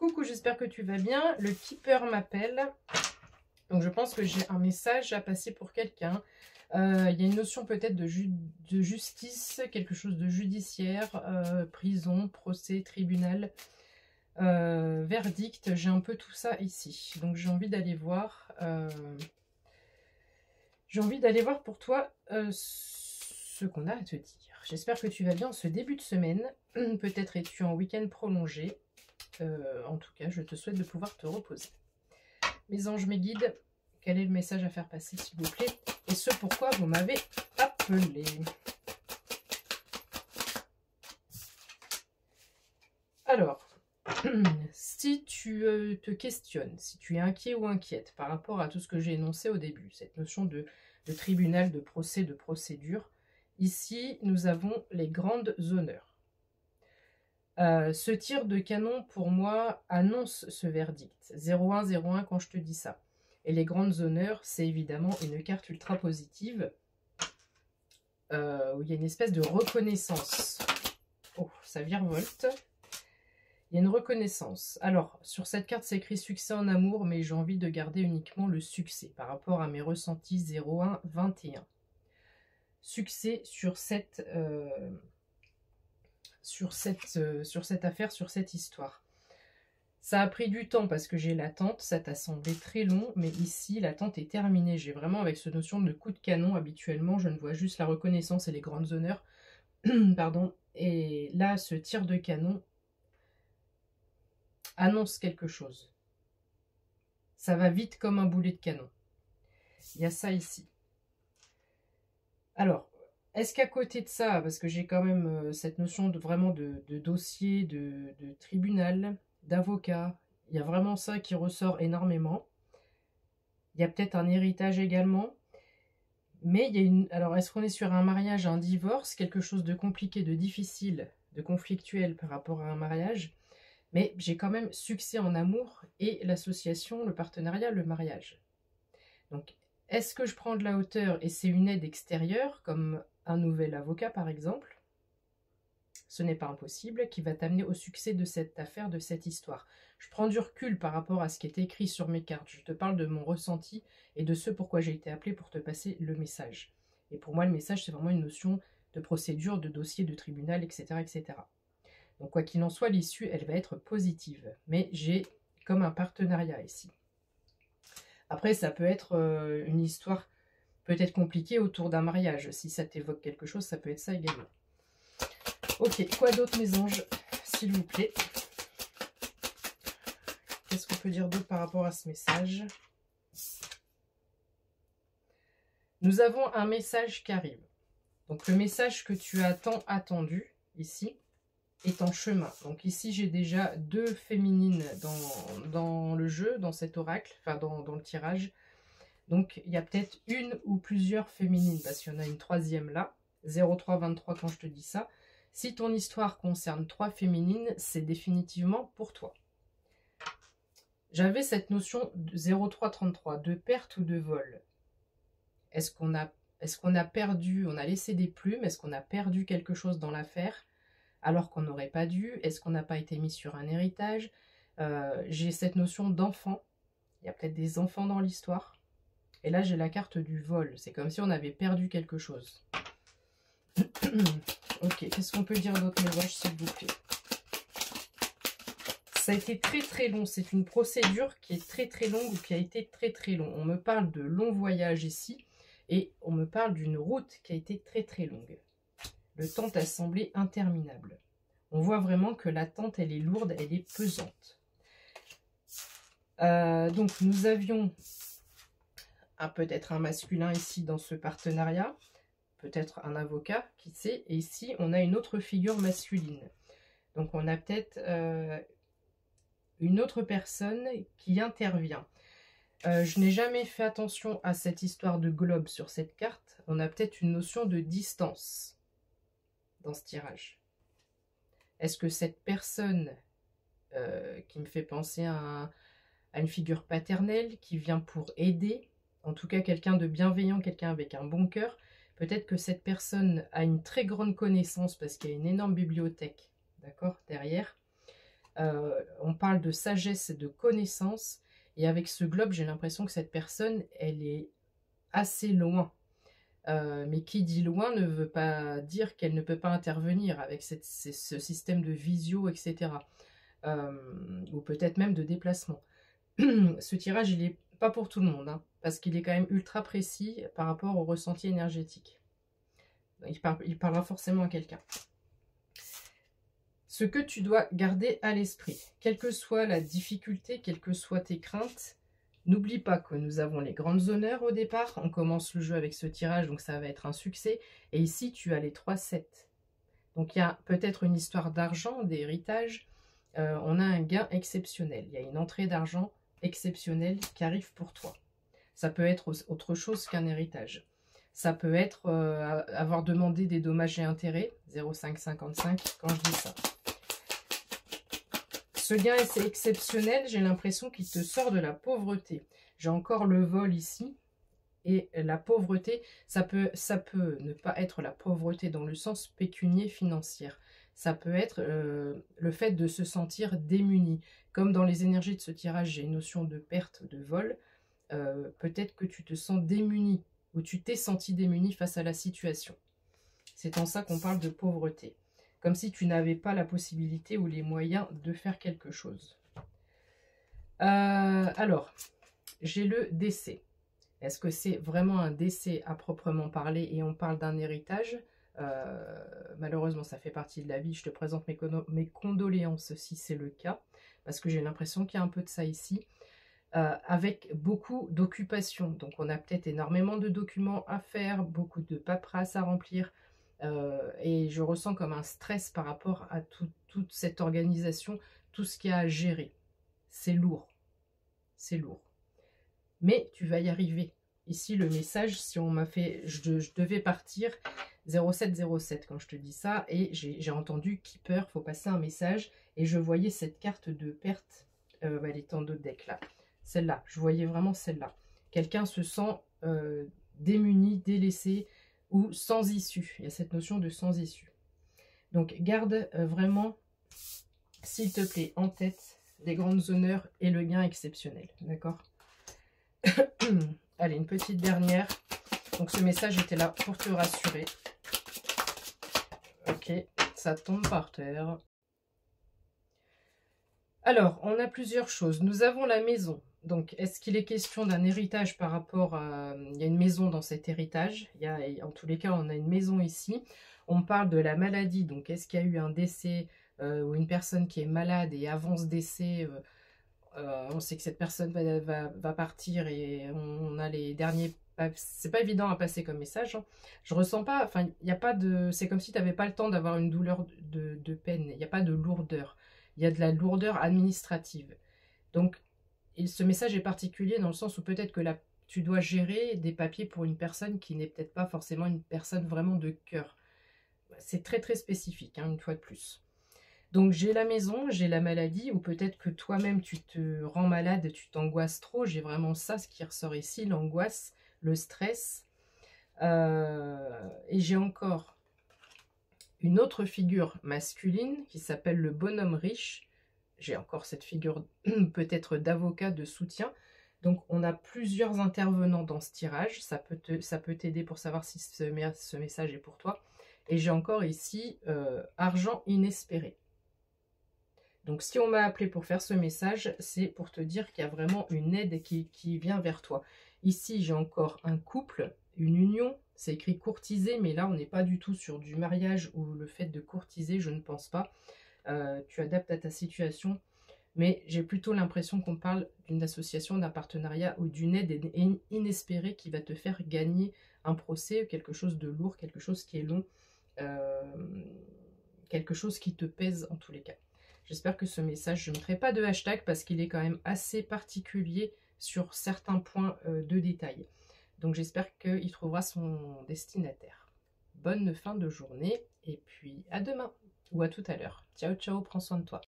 Coucou, j'espère que tu vas bien. Le keeper m'appelle. Donc je pense que j'ai un message à passer pour quelqu'un. Il y a une notion peut-être de justice, quelque chose de judiciaire, prison, procès, tribunal, verdict. J'ai un peu tout ça ici. Donc j'ai envie d'aller voir. Pour toi ce qu'on a à te dire. J'espère que tu vas bien en ce début de semaine. Peut-être es-tu en week-end prolongé. En tout cas, je te souhaite de pouvoir te reposer. Mes anges, mes guides, quel est le message à faire passer, s'il vous plaît? Et ce pourquoi vous m'avez appelé. Alors, si tu te questionnes, si tu es inquiet ou inquiète par rapport à tout ce que j'ai énoncé au début, cette notion de tribunal, de procès, de procédure, ici, nous avons les grandes honneurs. Ce tir de canon, pour moi, annonce ce verdict. 01, 01 quand je te dis ça. Et les grandes honneurs, c'est évidemment une carte ultra positive où il y a une espèce de reconnaissance. Oh, ça virevolte. Il y a une reconnaissance. Alors, sur cette carte, c'est écrit succès en amour, mais j'ai envie de garder uniquement le succès par rapport à mes ressentis 01, 21. Succès sur cette affaire, sur cette histoire. Ça a pris du temps parce que j'ai l'attente, ça t'a semblé très long, mais ici l'attente est terminée. J'ai vraiment avec cette notion de coup de canon, habituellement je ne vois juste la reconnaissance et les grandes honneurs, pardon, et là ce tir de canon annonce quelque chose. Ça va vite comme un boulet de canon. Il y a ça ici. Alors, est-ce qu'à côté de ça, parce que j'ai quand même cette notion de vraiment de dossier, de tribunal, d'avocat, il y a vraiment ça qui ressort énormément. Il y a peut-être un héritage également. Mais il y a une... Alors, est-ce qu'on est sur un mariage, un divorce, quelque chose de compliqué, de difficile, de conflictuel par rapport à un mariage? Mais j'ai quand même succès en amour et l'association, le partenariat, le mariage. Donc, est-ce que je prends de la hauteur et c'est une aide extérieure, comme un nouvel avocat par exemple? Ce n'est pas impossible, qui va t'amener au succès de cette affaire, de cette histoire. Je prends du recul par rapport à ce qui est écrit sur mes cartes. Je te parle de mon ressenti et de ce pourquoi j'ai été appelée pour te passer le message. Et pour moi, le message, c'est vraiment une notion de procédure, de dossier, de tribunal, etc. etc. Donc, quoi qu'il en soit, l'issue, elle va être positive. Mais j'ai comme un partenariat ici. Après, ça peut être une histoire peut-être compliquée autour d'un mariage. Si ça t'évoque quelque chose, ça peut être ça également. Ok, quoi d'autre mes anges, s'il vous plaît? Qu'est-ce qu'on peut dire d'autre par rapport à ce message? Nous avons un message qui arrive. Donc le message que tu as tant attendu, ici, est en chemin. Donc ici, j'ai déjà deux féminines dans le jeu, dans cet oracle, enfin dans le tirage. Donc il y a peut-être une ou plusieurs féminines, parce qu'il y en a une troisième là, 0323 quand je te dis ça. Si ton histoire concerne 3 féminines, c'est définitivement pour toi. J'avais cette notion de 0333, de perte ou de vol. Est-ce qu'on a perdu, on a laissé des plumes, est-ce qu'on a perdu quelque chose dans l'affaire alors qu'on n'aurait pas dû? Est-ce qu'on n'a pas été mis sur un héritage? J'ai cette notion d'enfant. Il y a peut-être des enfants dans l'histoire. Et là, j'ai la carte du vol. C'est comme si on avait perdu quelque chose. Ok, qu'est-ce qu'on peut dire d'autre, mes anges, s'il vous plaît? Ça a été très très long. C'est une procédure qui est très très longue ou qui a été très très long. On me parle de long voyage ici et on me parle d'une route qui a été très très longue. Le temps t'a semblé interminable. On voit vraiment que l'attente, elle est lourde, elle est pesante. Donc, nous avions peut-être un masculin ici dans ce partenariat. Peut-être un avocat, qui sait. Et ici, on a une autre figure masculine. Donc, on a peut-être une autre personne qui intervient. Je n'ai jamais fait attention à cette histoire de globe sur cette carte. On a peut-être une notion de distance dans ce tirage. Est-ce que cette personne qui me fait penser à une figure paternelle qui vient pour aider, en tout cas quelqu'un de bienveillant, quelqu'un avec un bon cœur, peut-être que cette personne a une très grande connaissance parce qu'il y a une énorme bibliothèque, d'accord, derrière. On parle de sagesse et de connaissance. Et avec ce globe, j'ai l'impression que cette personne, elle est assez loin. Mais qui dit loin ne veut pas dire qu'elle ne peut pas intervenir avec ce système de visio, etc. Ou peut-être même de déplacement. Ce tirage, il n'est pas pour tout le monde, hein, parce qu'il est quand même ultra précis par rapport au ressenti énergétique. Il parlera forcément à quelqu'un. Ce que tu dois garder à l'esprit, quelle que soit la difficulté, quelles que soient tes craintes, n'oublie pas que nous avons les grandes honneurs au départ. On commence le jeu avec ce tirage, donc ça va être un succès. Et ici, tu as les 3-7. Donc il y a peut-être une histoire d'argent, d'héritage. On a un gain exceptionnel. Il y a une entrée d'argent exceptionnelle qui arrive pour toi. Ça peut être autre chose qu'un héritage. Ça peut être avoir demandé des dommages et intérêts, 0,555 quand je dis ça. Ce gain est exceptionnel, j'ai l'impression qu'il te sort de la pauvreté. J'ai encore le vol ici. Et la pauvreté, ça peut ne pas être la pauvreté dans le sens pécunier financière. Ça peut être le fait de se sentir démuni. Comme dans les énergies de ce tirage, j'ai une notion de perte, de vol. Peut-être que tu te sens démuni ou tu t'es senti démuni face à la situation. C'est en ça qu'on parle de pauvreté. Comme si tu n'avais pas la possibilité ou les moyens de faire quelque chose. Alors, j'ai le décès. Est-ce que c'est vraiment un décès à proprement parler et on parle d'un héritage? Malheureusement, ça fait partie de la vie. Je te présente mes condoléances si c'est le cas, parce que j'ai l'impression qu'il y a un peu de ça ici, avec beaucoup d'occupations. Donc, on a peut-être énormément de documents à faire, beaucoup de paperasse à remplir, et je ressens comme un stress par rapport à toute cette organisation, tout ce qu'il y a à gérer. C'est lourd. C'est lourd. Mais tu vas y arriver. Ici, le message, si on m'a fait... Je devais partir 0707 quand je te dis ça. Et j'ai entendu Keeper, il faut passer un message. Et je voyais cette carte de perte. Elle est en d'autres decks là. Celle-là, je voyais vraiment celle-là. Quelqu'un se sent démuni, délaissé ou sans issue. Il y a cette notion de sans issue. Donc, garde vraiment, s'il te plaît, en tête les grandes honneurs et le gain exceptionnel. D'accord ? Allez, une petite dernière. Donc ce message était là pour te rassurer. Ok, ça tombe par terre. Alors, on a plusieurs choses. Nous avons la maison. Donc, est-ce qu'il est question d'un héritage par rapport à... Il y a une maison dans cet héritage. En tous les cas, on a une maison ici. On parle de la maladie. Donc, est-ce qu'il y a eu un décès ou une personne qui est malade et avant ce décès... on sait que cette personne va partir et on a les derniers... C'est pas évident à passer comme message. Hein. Je ressens pas... Enfin, il n'y a pas de... C'est comme si tu n'avais pas le temps d'avoir une douleur de peine. Il n'y a pas de lourdeur. Il y a de la lourdeur administrative. Donc, ce message est particulier dans le sens où peut-être que tu dois gérer des papiers pour une personne qui n'est peut-être pas forcément une personne vraiment de cœur. C'est très très spécifique, hein, une fois de plus. Donc j'ai la maison, j'ai la maladie, ou peut-être que toi-même tu te rends malade, tu t'angoisses trop. J'ai vraiment ça, ce qui ressort ici, l'angoisse, le stress. Et j'ai encore une autre figure masculine qui s'appelle le bonhomme riche. J'ai encore cette figure peut-être d'avocat, de soutien. Donc on a plusieurs intervenants dans ce tirage. Ça peut t'aider pour savoir si ce message est pour toi. Et j'ai encore ici argent inespéré. Donc si on m'a appelé pour faire ce message, c'est pour te dire qu'il y a vraiment une aide qui vient vers toi. Ici, j'ai encore un couple, une union. C'est écrit courtiser, mais là, on n'est pas du tout sur du mariage ou le fait de courtiser, je ne pense pas. Tu adaptes à ta situation. Mais j'ai plutôt l'impression qu'on parle d'une association, d'un partenariat ou d'une aide inespérée qui va te faire gagner un procès, quelque chose de lourd, quelque chose qui est long, quelque chose qui te pèse en tous les cas. J'espère que ce message, je ne mettrai pas de hashtag parce qu'il est quand même assez particulier sur certains points de détail. Donc j'espère qu'il trouvera son destinataire. Bonne fin de journée et puis à demain ou à tout à l'heure. Ciao ciao, prends soin de toi.